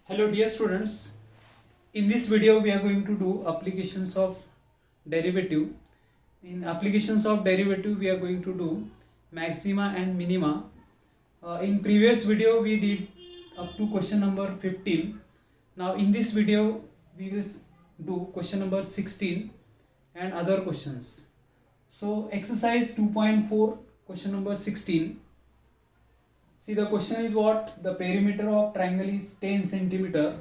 Hello dear students, in this video we are going to do applications of derivative. In applications of derivative we are going to do maxima and minima. In previous video we did up to question number 15. Now in this video we will do question number 16 and other questions. So exercise 2.4 question number 16. See, the question is what? The perimeter of triangle is 10 centimeter.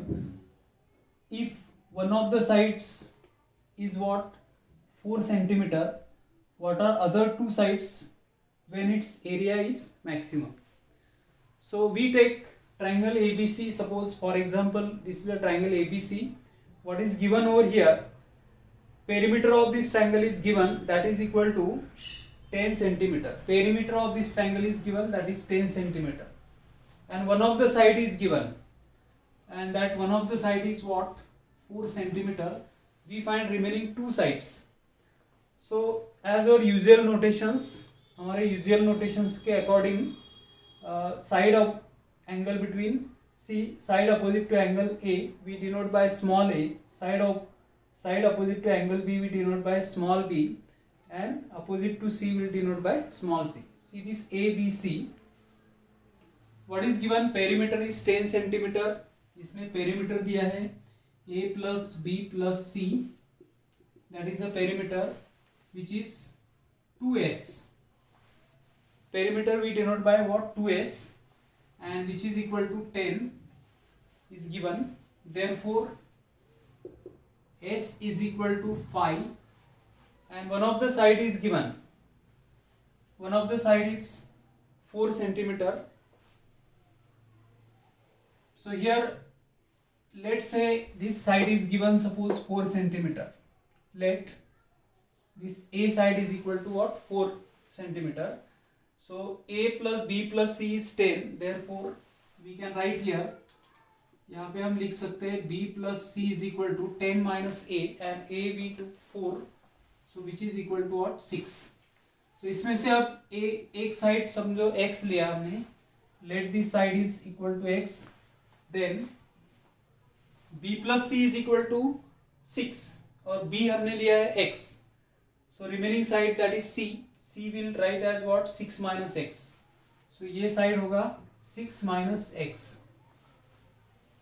If one of the sides is what? 4 centimeter, what are other two sides when its area is maximum? So we take triangle ABC. Suppose for example this is a triangle ABC. What is given over here? Perimeter of this triangle is given, that is equal to 10 centimeter. Perimeter of this triangle is given, that is 10 centimeter. And one of the side is given, and that one of the side is what? 4 centimeter. We find remaining two sides. So as our usual notations, हमारे usual notations के according side of angle between side opposite to angle A we denote by small a, side opposite to angle B we denote by small b, and opposite to C will denote by small c. See this ABC. What is given? Perimeter is 10 centimeter. इसमें perimeter दिया है A plus B plus C. That is a perimeter which is 2s. Perimeter we denote by what? 2s, and which is equal to 10 is given. Therefore s is equal to 5, and one of the side is given. One of the side is 4 centimeter. So here let's say this side is given, suppose 4 centimeter. Let this A side is equal to what? 4 centimeter. So A plus B plus C is 10. Therefore we can write here, यहाँ पे हम लिख सकते हैं B plus C is equal to 10 minus A, and A we took 4, so which is equal to what? 6. So इसमें से अब एक साइड समझो x लिया हमने. Let this side is equal to x. Then B plus C is equal to 6 और B हमने लिया है x. So remaining side, that is C will write as what? 6 minus x. So ये side होगा 6 minus x.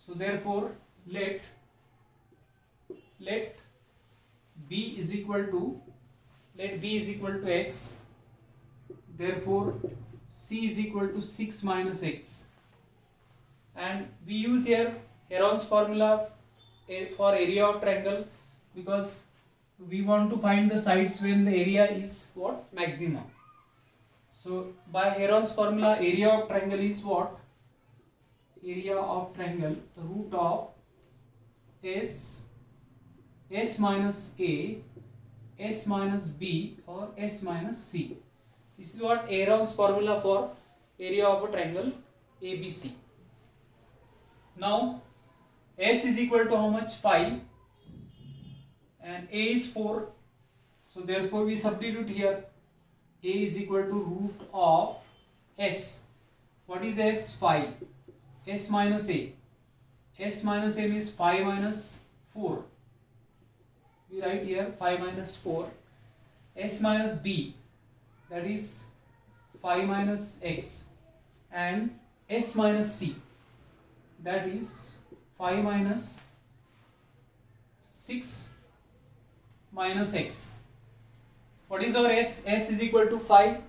So therefore let B is equal to x. Therefore C is equal to 6 minus x. And we use here Heron's formula for area of triangle, because we want to find the sides when the area is what? Maximum. So by Heron's formula, area of triangle is what? Area of triangle, the root of s minus a, s minus b, or s minus c. This is what Heron's formula for area of a triangle ABC. Now s is equal to how much? 5, and a is 4. So therefore we substitute here. A is equal to root of s. What is s? 5. S minus a. S minus a is 5 minus 4. We write here 5 minus 4. S minus b, that is 5 minus x, and s minus c, that is 5 minus 6 minus x. What is our s? S is equal to 5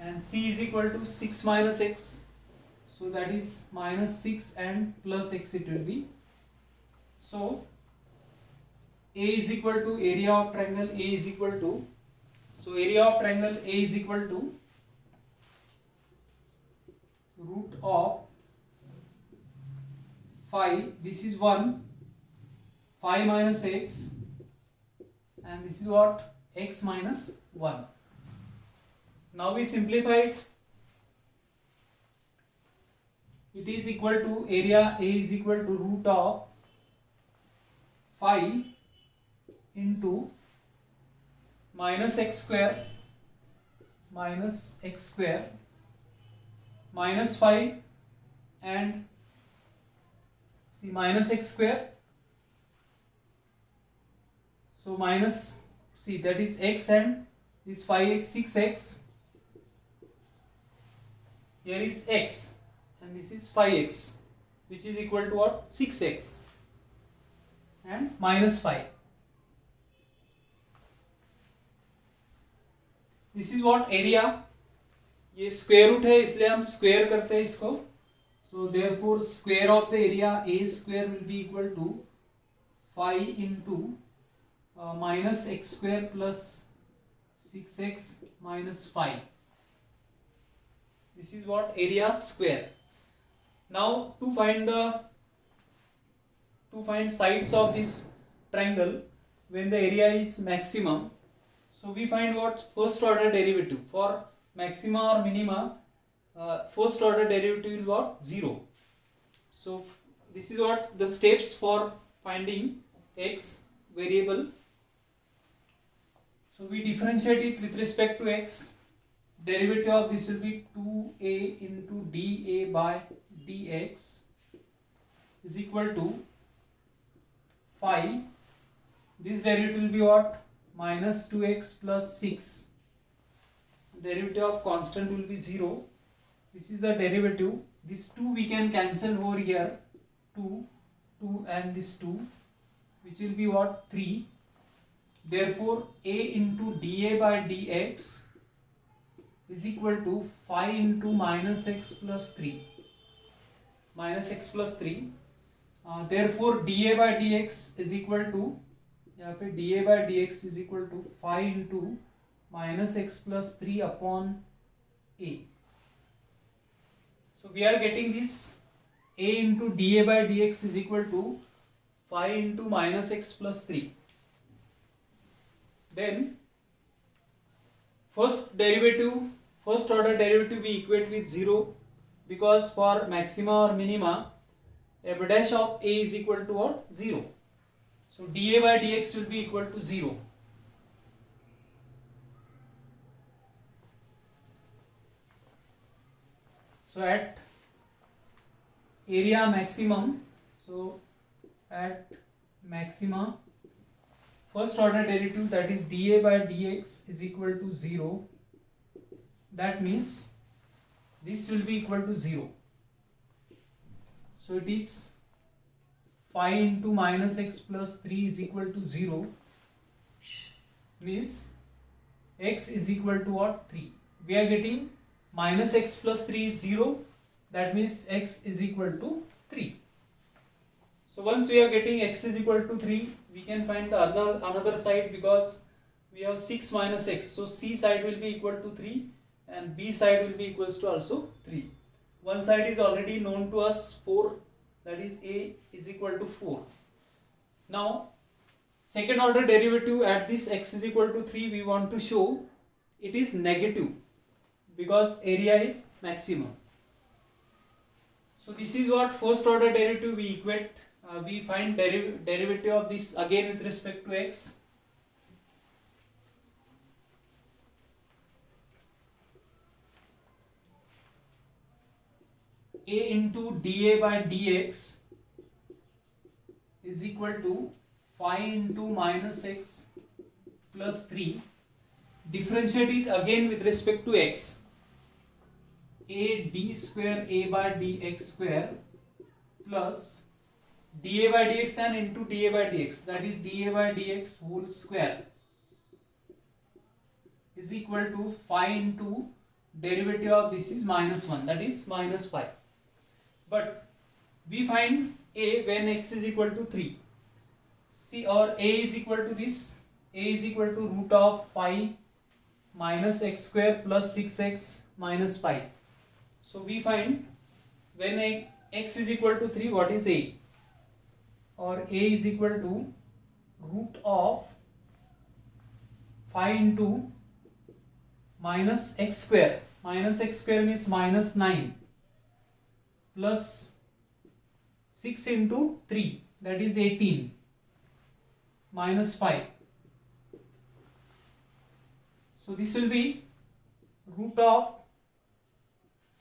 and c is equal to 6 minus x. So that is minus 6 and plus x it will be. So A is equal to area of triangle. A is equal to, so area of triangle A is equal to root of 5. This is 1. 5 minus x, and this is what? X minus 1. Now we simplify it. It is equal to area A is equal to root of 5 into minus x square minus 5 and see minus x square. So minus, see that is x, and this 5x, 6x, here is x, and this is 5x, which is equal to what? 6x, and minus 5. This is what area. ये square root है इसलिए हम square करते हैं इसको. So therefore square of the area a square will be equal to 5 into minus x square plus 6x minus 5. This is what area square. Now to find sides of this triangle when the area is maximum, so we find what? First order derivative. For maxima or minima, first order derivative will what? 0. So this is what the steps for finding x variable. So we differentiate it with respect to x. Derivative of this will be 2a into dA by dx is equal to 5. This derivative will be what? Minus 2x plus 6. Derivative of constant will be 0. This is the derivative. This 2 we can cancel over here. 2 and this 2, which will be what? 3. Therefore a into dA by dx is equal to 5 into minus x plus 3. Minus x plus 3. Therefore dA by dx is equal to, यहाँ पे dA by dx is equal to 5 into minus x plus 3 upon a. So we are getting this a into dA by dx is equal to 5 into minus x plus 3. Then first order derivative we equate with 0, because for maxima or minima f dash of a is equal to what? 0. So dA by dx will be equal to 0. So at area maximum, so at maxima, first order derivative, that is dA by dx is equal to 0. That means this will be equal to 0. So it is 5 into minus x plus 3 is equal to 0. Means x is equal to what? 3. We are getting minus x plus 3 is 0. That means x is equal to 3. So once we are getting x is equal to 3, we can find the another side, because we have 6 minus x. So c side will be equal to 3 and b side will be equals to also 3. One side is already known to us, 4, that is a is equal to 4. Now second order derivative at this x is equal to 3, we want to show it is negative because area is maximum. So this is what first order derivative we equate. We find derivative of this again with respect to x. A into dA by dx is equal to 5 into minus x plus 3. Differentiate it again with respect to x. A d square a by dx square plus dA by dx and into dA by dx, that is dA by dx whole square, is equal to 5 into derivative of this is minus 1, that is minus 5. But we find a when x is equal to 3. See, or a is equal to this, a is equal to root of 5 minus x square plus 6x minus 5. So we find when x is equal to 3, what is a? Or a is equal to root of 5 into minus x square. Minus x square means minus 9 plus 6 into 3, that is 18 minus 5. So this will be root of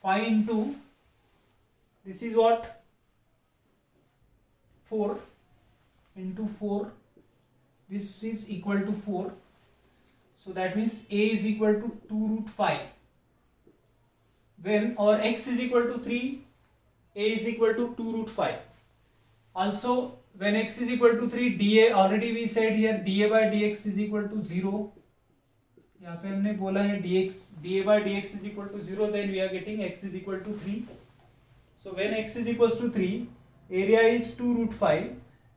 5 into, this is what? 4 into 4, this is equal to 4. So that means a is equal to 2 root 5. When or x is equal to 3, a is equal to 2 root 5. Also, when x is equal to 3, dA already we said here dA by dx is equal to 0. यहाँ पे हमने बोला है dA by dx is equal to 0, then we are getting x is equal to 3. So when x is equals to 3, area is 2 root 5.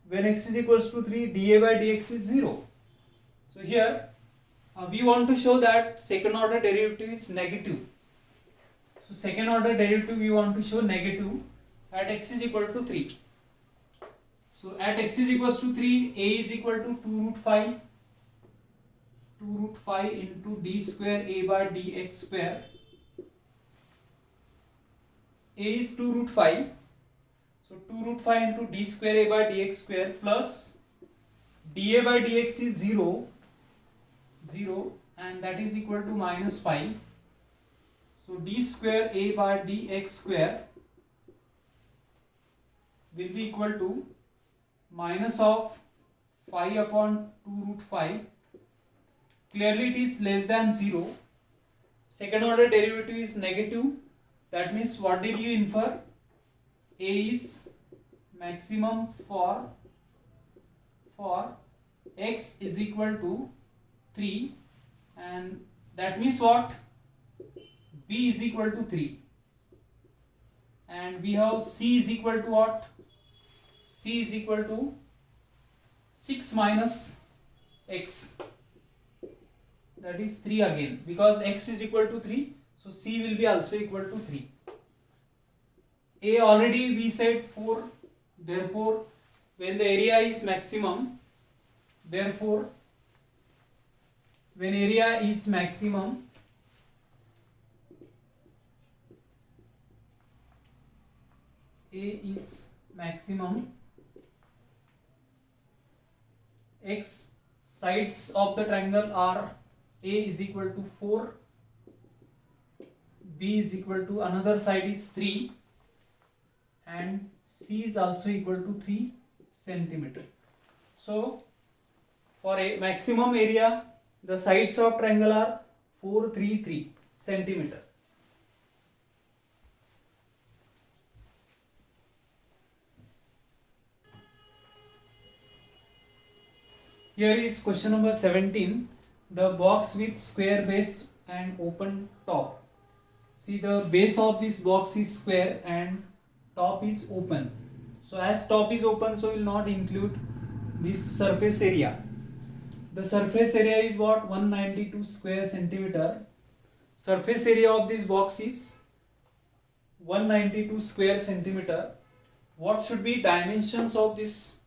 When x is equals to 3, dA by dx is 0. So here we want to show that second order derivative is negative. So second order derivative we want to show negative at x is equal to 3. So at x is equals to 3, a is equal to 2 root 5. 2 root 5 into d square a by dx square. A is 2 root 5. So 2 root 5 into d square a by dx square plus dA by dx is 0, and that is equal to minus 5. So d square a by dx square will be equal to minus of 5 upon 2 root 5. Clearly it is less than 0. Second order derivative is negative. That means what did you infer? A is maximum for x is equal to 3, and that means what? B is equal to 3, and we have C is equal to what? C is equal to 6 minus x, that is 3 again, because x is equal to 3, so C will be also equal to 3. A already we said 4, therefore when the area is maximum, therefore when area is maximum, A is maximum, x sides of the triangle are A is equal to 4, B is equal to another side is 3, and C is also equal to 3 centimeter. So for a maximum area, the sides of triangle are 433 centimeter. Here is question number 17. The box with square base and open top. See, the base of this box is square and top is open. So as top is open, so will not include this surface area. The surface area is what? 192 square centimeter. Surface area of this box is 192 square centimeter. What should be dimensions of this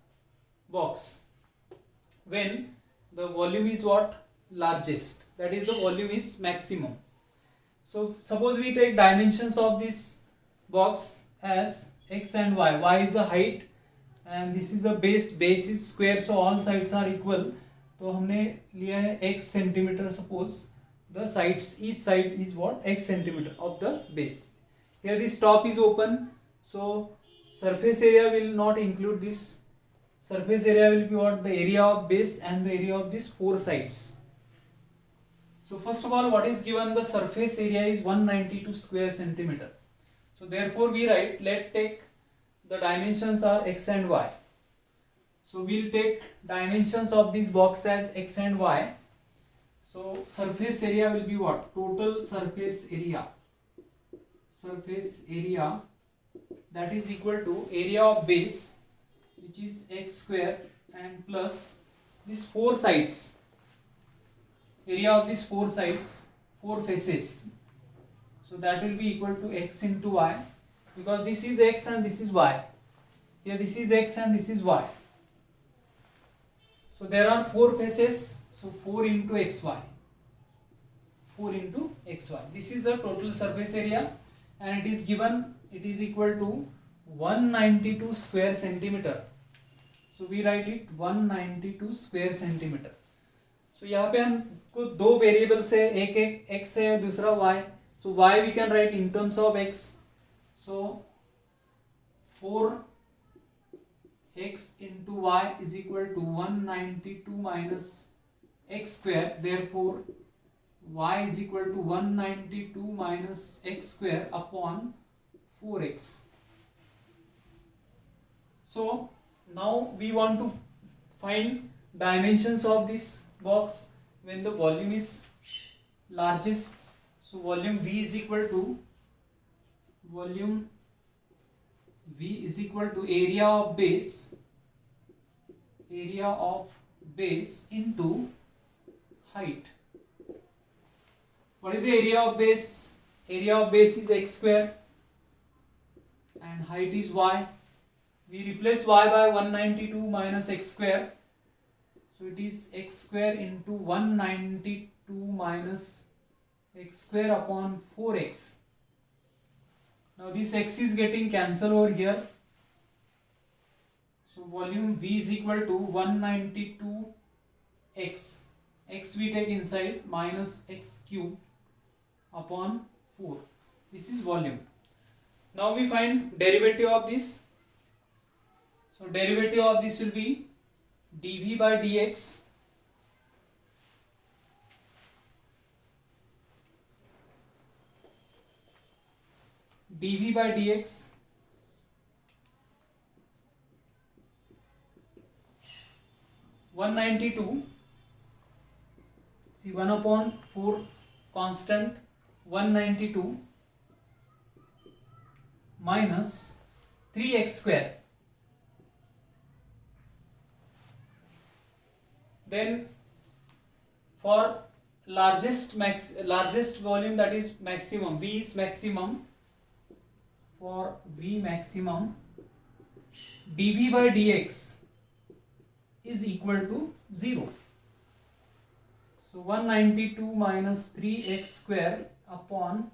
box when the volume is what? Largest, that is the volume is maximum. So suppose we take dimensions of this box as x and y. Y is a height and this is a base. Base is square, so all sides are equal. तो हमने लिया है x centimeter. Suppose the sides, each side is what? X centimeter of the base. Here this top is open, so surface area will not include this. Surface area will be what? The area of base and the area of these four sides. So first of all, what is given? The surface area is 192 square centimeter. So therefore we write, let take the dimensions are x and y. So we'll take dimensions of this box as x and y. So surface area will be what? Total surface area. Surface area, that is equal to area of base, which is x square, and plus these four sides. Area of these four sides, four faces. So that will be equal to x into y, because this is x and this is y. Here this is x and this is y. So there are four faces, so 4 into xy. 4 into xy. This is the total surface area, and it is given, it is equal to 192 square centimeter. So we write it 192 square centimeter. So यहाँ पे हमको दो variables है, एक x है दूसरा y. So y we can write in terms of x. So 4 x into y is equal to 192 minus x square. Therefore y is equal to 192 minus x square upon 4x. So now we want to find dimensions of this box when the volume is largest. So volume V is equal to area of base into height. What is the area of base? Area of base is x square and height is y. We replace y by 192 minus x square. So it is x square into 192 minus x square upon 4x. Now this x is getting cancelled over here. So volume V is equal to 192x. X we take inside minus x cube upon 4. This is volume. Now we find derivative of this. So derivative of this will be dV by dx dV by dx 192, see 1 upon 4 constant, 192 minus 3x square. Then for largest volume, that is maximum, V is maximum. For V maximum, dV by dx is equal to 0. So 192 minus 3x square upon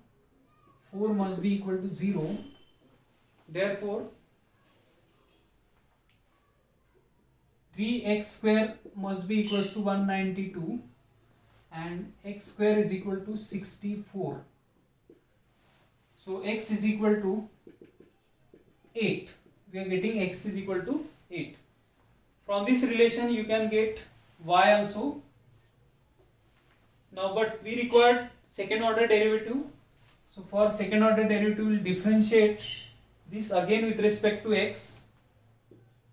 4 must be equal to 0. Therefore 3x square must be equal to 192 and x square is equal to 64. So x is equal to 8. We are getting x is equal to 8. From this relation you can get y also. Now but we required second order derivative. So for second order derivative we will differentiate this again with respect to x.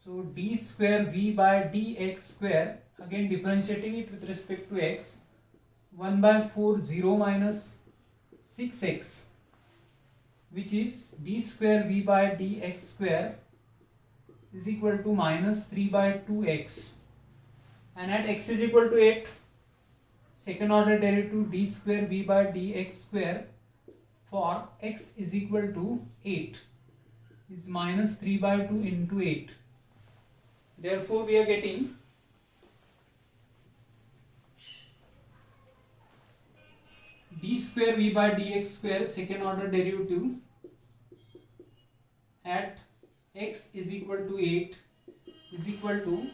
So d square v by dx square, again differentiating it with respect to x, 1 by 4 0 minus 6x, which is d square v by dx square is equal to minus 3 by 2x, and at x is equal to 8, second order derivative d square v by dx square for x is equal to 8 is minus 3 by 2 into 8. Therefore we are getting d square v by dx square second order derivative at x is equal to 8 is equal to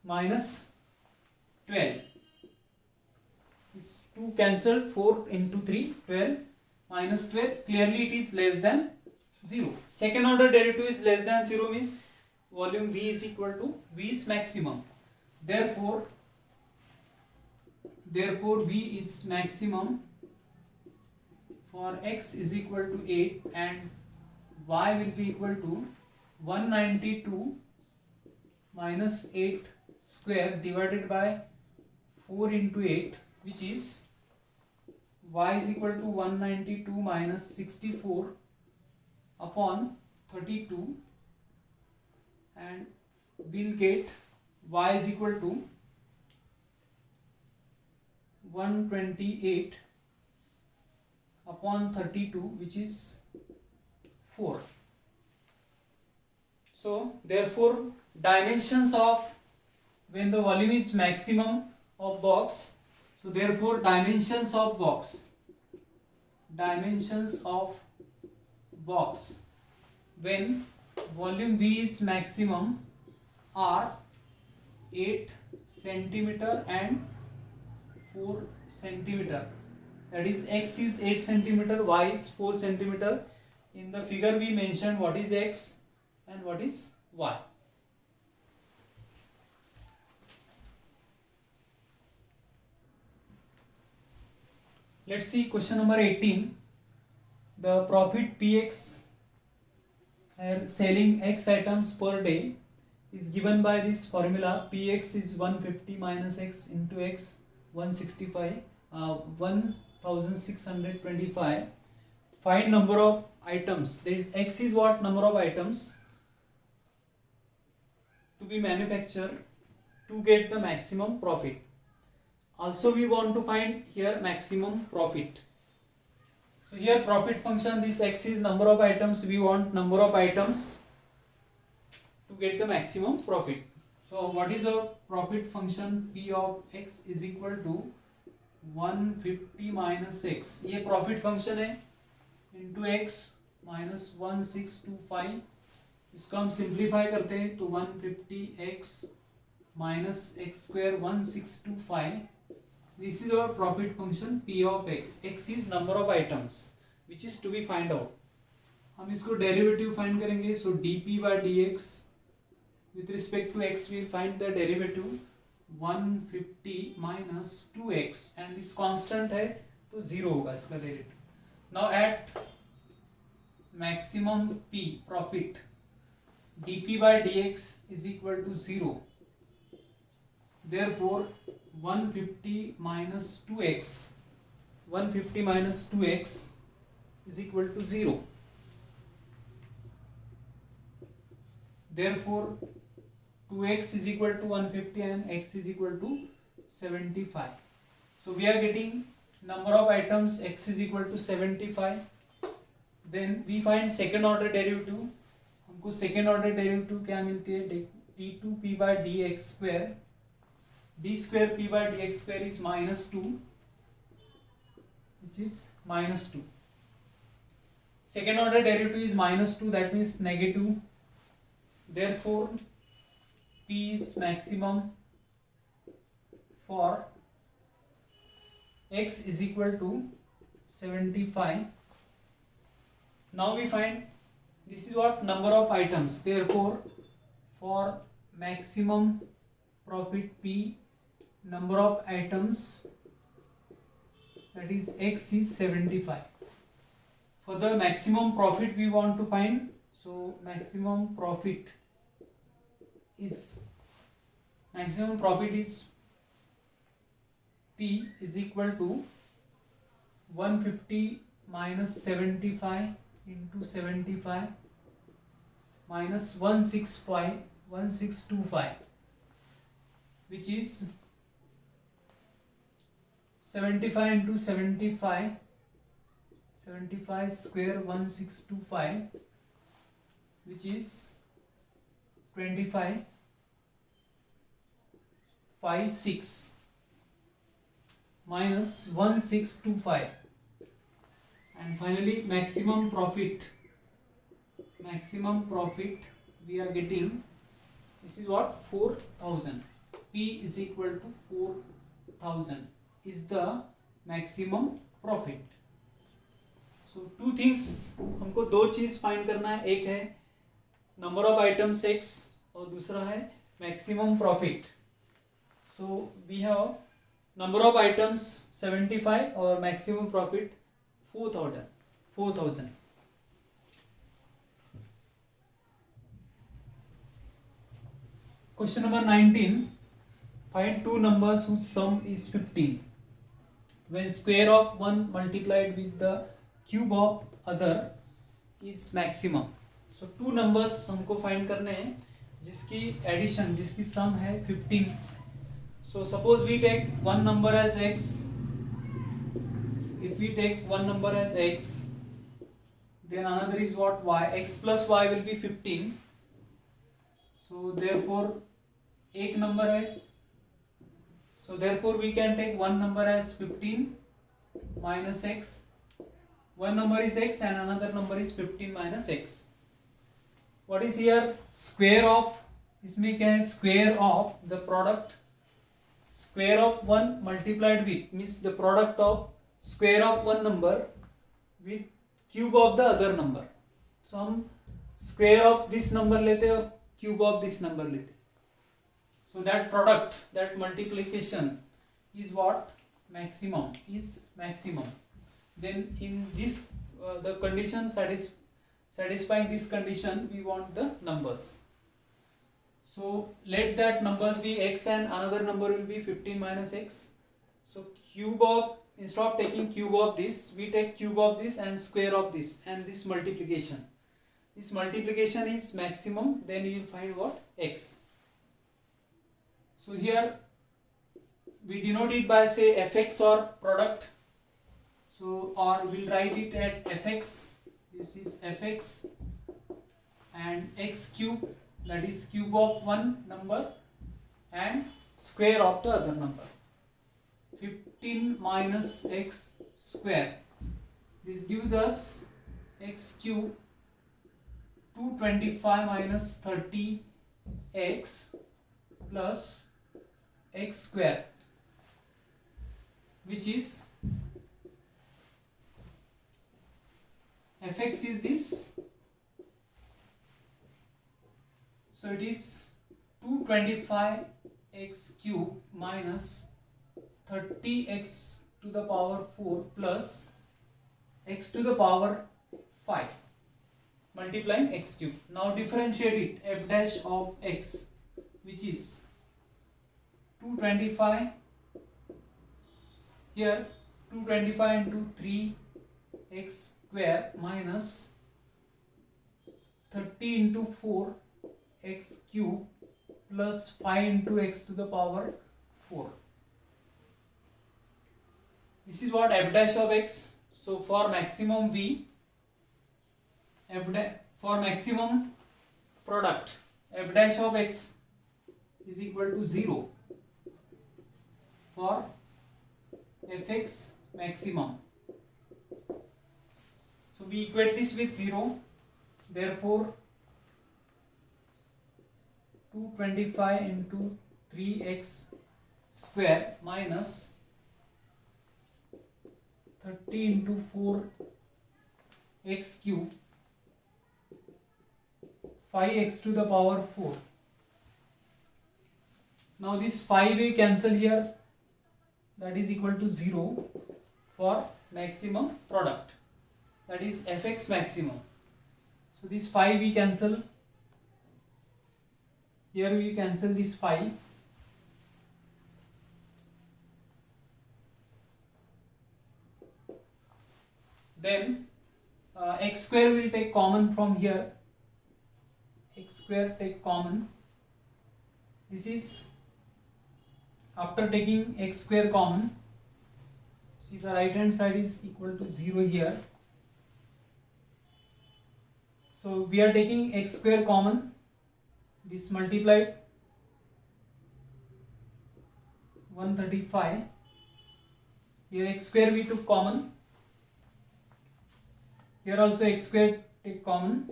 minus 12. This 2 cancelled, 4 into 3, 12, minus 12, clearly it is less than 0. Second order derivative is less than 0 means volume V is equal to V is maximum. Therefore V is maximum for x is equal to 8 and y will be equal to 192 minus 8 square divided by 4 into 8, which is y is equal to 192 minus 64 upon 32, and we'll get y is equal to 128 upon 32, which is 4. So therefore dimensions of when the volume is maximum of box, so therefore dimensions of box when volume V is maximum are 8 centimeter and 4 centimeter. That is x is 8 centimeter, y is 4 centimeter. In the figure we mentioned what is x and what is y. Let's see question number 18. The profit Px selling X items per day is given by this formula. Px is 150 minus X into X, 165, 1625. Find number of items. There is X is what? Number of items to be manufactured to get the maximum profit. Also we want to find here maximum profit. So here profit function, this X is number of items, we want number of items to get the maximum profit. So what is a profit function? P of X is equal to 150 minus X, ये profit function है, into X minus 1625. इसको हम simplify करते हैं तो 150x minus x square 1625. This is our profit function P of x. X is number of items which is to be find out. हम इसको derivative find करेंगे. So dp by dx with respect to x we find the derivative 150 minus 2x and this constant है तो 0 होगा इसका derivative. Now at maximum P profit dp by dx is equal to 0. Therefore 150 minus 2x, 150 minus 2x is equal to 0. Therefore 2x is equal to 150 and x is equal to 75. So we are getting number of items x is equal to 75. Then we find second order derivative. हमको second order derivative क्या मिलती है? d2p by dx square, d square p by dx square is minus 2, which is minus 2. Second order derivative is minus 2, that means negative. Therefore p is maximum for x is equal to 75. Now we find this is what? Number of items. Therefore for maximum profit P, number of items, that is x is 75. For the maximum profit we want to find, so maximum profit is P is equal to 150 minus 75 into 75 minus 1625, which is 75 into 75 square 1625, which is 25 56 minus 1625. And finally maximum profit we are getting, this is what? 4000. P is equal to 4000 is the maximum profit. So two things, हमको दो चीज find करना है. एक है number of items x और दूसरा है maximum profit. So we have number of items 75 और maximum profit 4000. Question number 19. Find two numbers whose sum is 15. When square of one multiplied with the cube of other is maximum. So two numbers हमको find करने हैं जिसकी addition, जिसकी sum है 15. So suppose we take one number as x. If we take one number as x, then another is what? Y. X plus y will be 15. So therefore एक number है. So therefore we can take one number as 15 minus x. One number is x and another number is 15 minus x. What is here? Square of, इसमें क्या है? Square of the product. Square of one multiplied with means the product of square of one number with cube of the other number. So हम square of this number लेते हैं और cube of this number लेते हैं. So that product, that multiplication is what? maximum is maximum, then in this the condition satisfying this condition, we want the numbers. So let that numbers be x and another number will be 15 minus x. So cube of, instead of taking cube of this, we take cube of this and square of this, and this multiplication. This multiplication is maximum, then you will find what? X. So here we denote it by say fx or product. So or we'll write it at fx. This is fx and x cube, that is cube of one number and square of the other number. 15 minus x square. This gives us x cube. 225 minus 30x plus x square, which is fx is this, so it is 225x cube minus 30x to the power 4 plus x to the power 5 multiplying x cube. Now differentiate it, f dash of x, which is 225, here 225 into 3x square minus 30 into 4 x cube plus 5 into x to the power 4. This is what f dash of x. So for maximum v, for maximum product, f dash of x is equal to 0 for fx maximum. So we equate this with 0, therefore 225 into 3x square minus 30 into 4 x cube 5x to the power 4. Now this 5 we cancel here, that is equal to 0 for maximum product, that is fx maximum. So this 5 we cancel, here we cancel this 5, then x square will take common from here, x square take common. This is after taking x square common, see the right hand side is equal to 0 here. So we are taking x square common, this multiplied 135, here x square we took common, here also x square take common,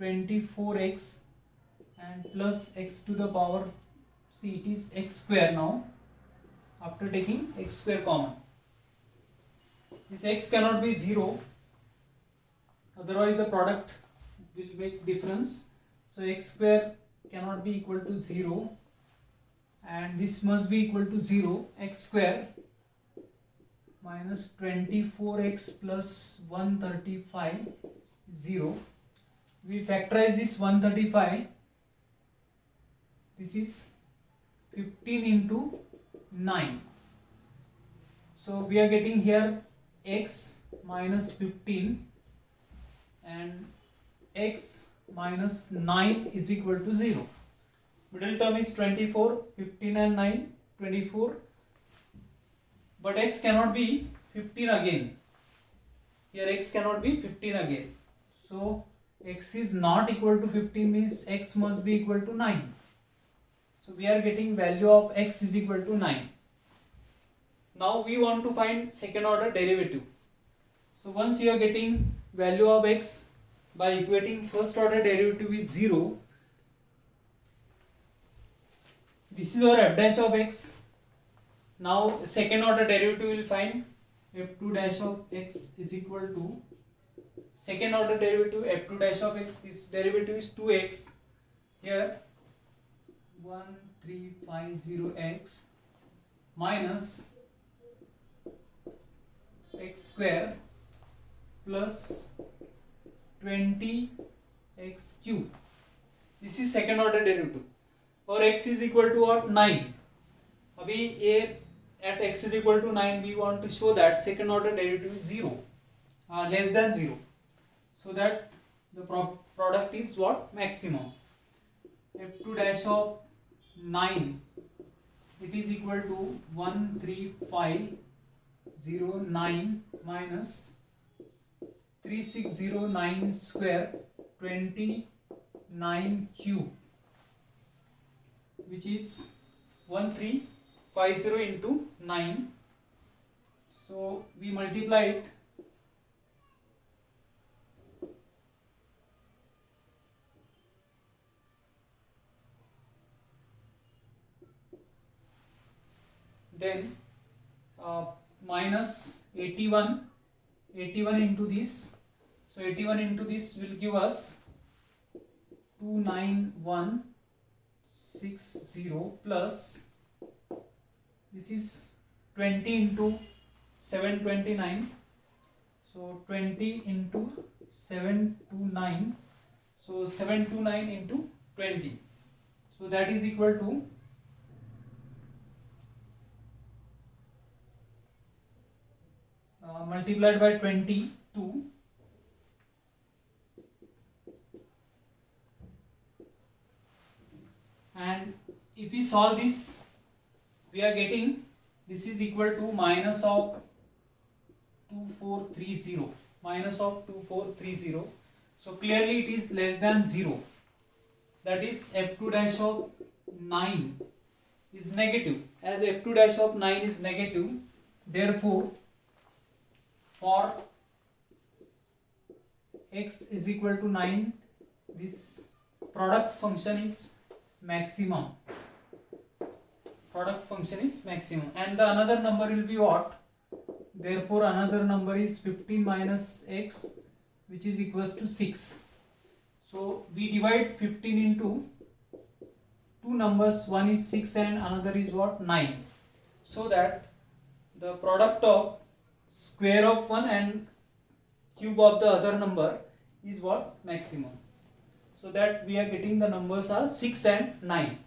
24x and plus x to the power, see it is x square now after taking x square common. This x cannot be 0, otherwise the product will make difference. So x square cannot be equal to 0 and this must be equal to 0. X square minus 24x plus 135 0. We factorize this 135, this is 15 into 9. So we are getting here x minus 15 and x minus 9 is equal to 0. Middle term is 24, 15 and 9, 24. But x cannot be 15 again. Here x cannot be 15 again. So x is not equal to 15 means x must be equal to 9. So we are getting value of x is equal to 9. Now we want to find second order derivative. So once you are getting value of x by equating first order derivative with 0, this is our f dash of x. Now second order derivative will find f2 dash of x is equal to second order derivative f2 dash of x. This derivative is 2x. Here 1350x minus x square plus 20x cube. This is second order derivative. और x is equal to what? 9. अभी ये at x is equal to 9 we want to show that second order derivative is 0, less than 0, so that the product is what? Maximum. f2 dash of 9, it is equal to 13509 minus 3609 square 29 cube, which is 1350 into 9. So we multiply it. Then minus 81 into this. So 81 into this will give us 29160 plus this is 20 into 729. So 20 into 729. So 729 into 20. So that is equal to multiplied by 22. And if we solve this, we are getting this is equal to minus of 2430, minus of 2430. So clearly it is less than 0. That is f2 dash of 9 is negative. As f2 dash of 9 is negative, therefore for x is equal to 9, this product function is maximum. Product function is maximum, and the another number will be what? Therefore another number is 15 minus x, which is equals to 6. So we divide 15 into two numbers, one is 6 and another is what? 9, so that the product of square of one and cube of the other number is what? Maximum. So that we are getting the numbers are 6 and 9.